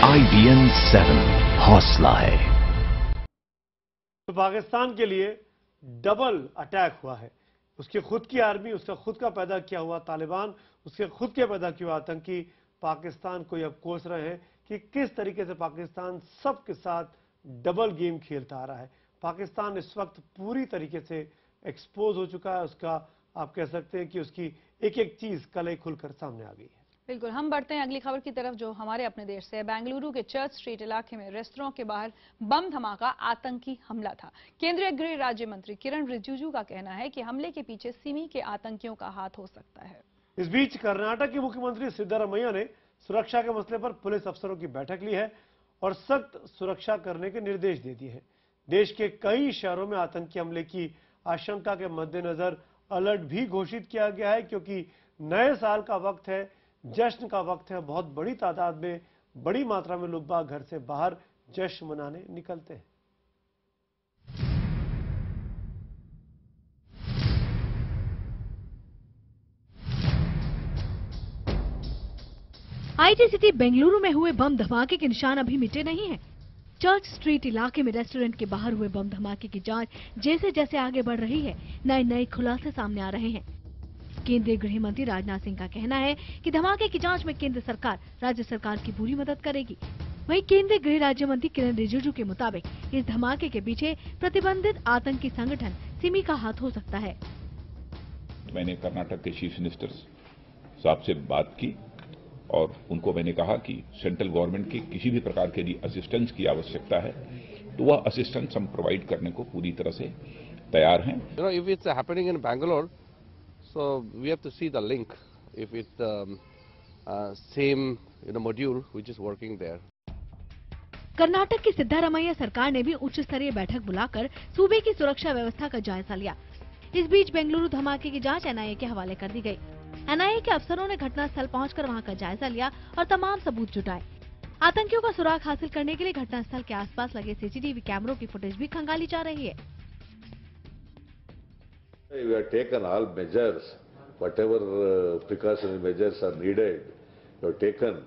IBN 7 हौसला है। तो पाकिस्तान के लिए डबल अटैक हुआ है। उसकी खुद की आर्मी, उसका खुद का पैदा किया हुआ तालिबान, उसके खुद के पैदा किए हुए आतंकी पाकिस्तान को अब कोस रहे हैं कि किस तरीके से पाकिस्तान सबके साथ डबल गेम खेलता आ रहा है। पाकिस्तान इस वक्त पूरी तरीके से एक्सपोज हो चुका है। उसका आप कह सकते हैं कि उसकी एक एक चीज कल खुलकर सामने आ गई है। बिल्कुल, हम बढ़ते हैं अगली खबर की तरफ जो हमारे अपने देश से है। बेंगलुरु के चर्च स्ट्रीट इलाके में रेस्तरां के बाहर बम धमाका आतंकी हमला था। केंद्रीय गृह राज्य मंत्री किरण रिजिजू का कहना है कि हमले के पीछे सिमी के आतंकियों का हाथ हो सकता है। इस बीच कर्नाटक के मुख्यमंत्री सिद्धरामैया ने सुरक्षा के मसले पर पुलिस अफसरों की बैठक ली है और सख्त सुरक्षा करने के निर्देश दे दिए हैं। देश के कई शहरों में आतंकी हमले की आशंका के मद्देनजर अलर्ट भी घोषित किया गया है, क्योंकि नए साल का वक्त है, जश्न का वक्त है। बहुत बड़ी तादाद में, बड़ी मात्रा में लोग बाग घर से बाहर जश्न मनाने निकलते हैं। आईटी सिटी बेंगलुरु में हुए बम धमाके के निशान अभी मिटे नहीं हैं। चर्च स्ट्रीट इलाके में रेस्टोरेंट के बाहर हुए बम धमाके की जांच जैसे जैसे आगे बढ़ रही है, नए नए खुलासे सामने आ रहे हैं। केंद्रीय गृह मंत्री राजनाथ सिंह का कहना है कि धमाके की जांच में केंद्र सरकार राज्य सरकार की पूरी मदद करेगी। वहीं केंद्रीय गृह राज्य मंत्री किरण रिजिजू के मुताबिक इस धमाके के पीछे प्रतिबंधित आतंकी संगठन सिमी का हाथ हो सकता है। मैंने कर्नाटक के चीफ मिनिस्टर साहब से बात की और उनको मैंने कहा कि सेंट्रल गवर्नमेंट की किसी भी प्रकार के लिए असिस्टेंस की आवश्यकता है तो वह असिस्टेंस हम प्रोवाइड करने को पूरी तरह से तैयार हैं। If it's happening in Bangalore, so we have to see the link. If it's same module which is working there. Karnataka की सिद्धारमैया सरकार ने भी उच्च स्तरीय बैठक बुलाकर सूबे की सुरक्षा व्यवस्था का जायजा लिया। इस बीच बेंगलुरु धमाके की जांच एनआईए के हवाले कर दी गई। एनआईए के अफसरों ने घटनास्थल पहुंचकर वहां का जायजा लिया और तमाम सबूत जुटाए। आतंकियों का सुराग हासिल करने के लिए घटनास्थल के आसपास लगे सीसीटीवी कैमरों की फुटेज भी खंगाली जा रही है। We have taken all measures, whatever precautionary measures are needed, we have taken.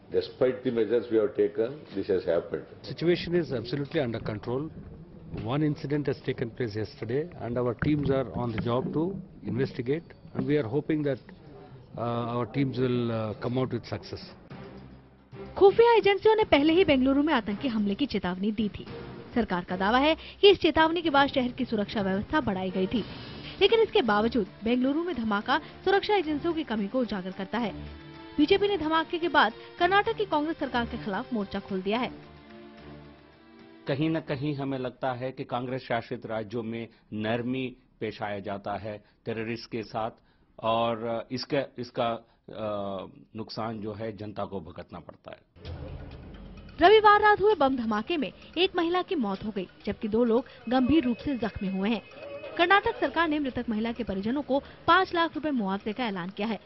Despite the measures we have taken, this has happened. Situation is absolutely under control. One incident has taken place yesterday, and our teams are on the job to investigate, and we are hoping that our teams will come out with success. खुफिया एजेंसियों ने पहले ही बेंगलुरु में आतंकी हमले की चेतावनी दी थी। सरकार का दावा है कि इस चेतावनी के बाद शहर की सुरक्षा व्यवस्था बढ़ाई गई थी, लेकिन इसके बावजूद बेंगलुरु में धमाका सुरक्षा एजेंसियों की कमी को उजागर करता है। बीजेपी ने धमाके के बाद कर्नाटक की कांग्रेस सरकार के खिलाफ मोर्चा खोल दिया है। कहीं न कहीं हमें लगता है कि कांग्रेस शासित राज्यों में नरमी पेश आया जाता है टेररिस्ट के साथ, और इसका नुकसान जो है जनता को भुगतना पड़ता है। रविवार रात हुए बम धमाके में एक महिला की मौत हो गई, जबकि 2 लोग गंभीर रूप से जख्मी हुए हैं। कर्नाटक सरकार ने मृतक महिला के परिजनों को 5 लाख रुपए मुआवजे का ऐलान किया है।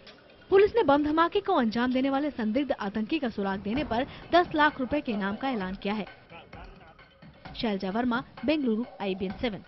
पुलिस ने बम धमाके को अंजाम देने वाले संदिग्ध आतंकी का सुराग देने पर 10 लाख रुपए के इनाम का ऐलान किया है। शैलजा वर्मा, बेंगलुरु, IBN 7।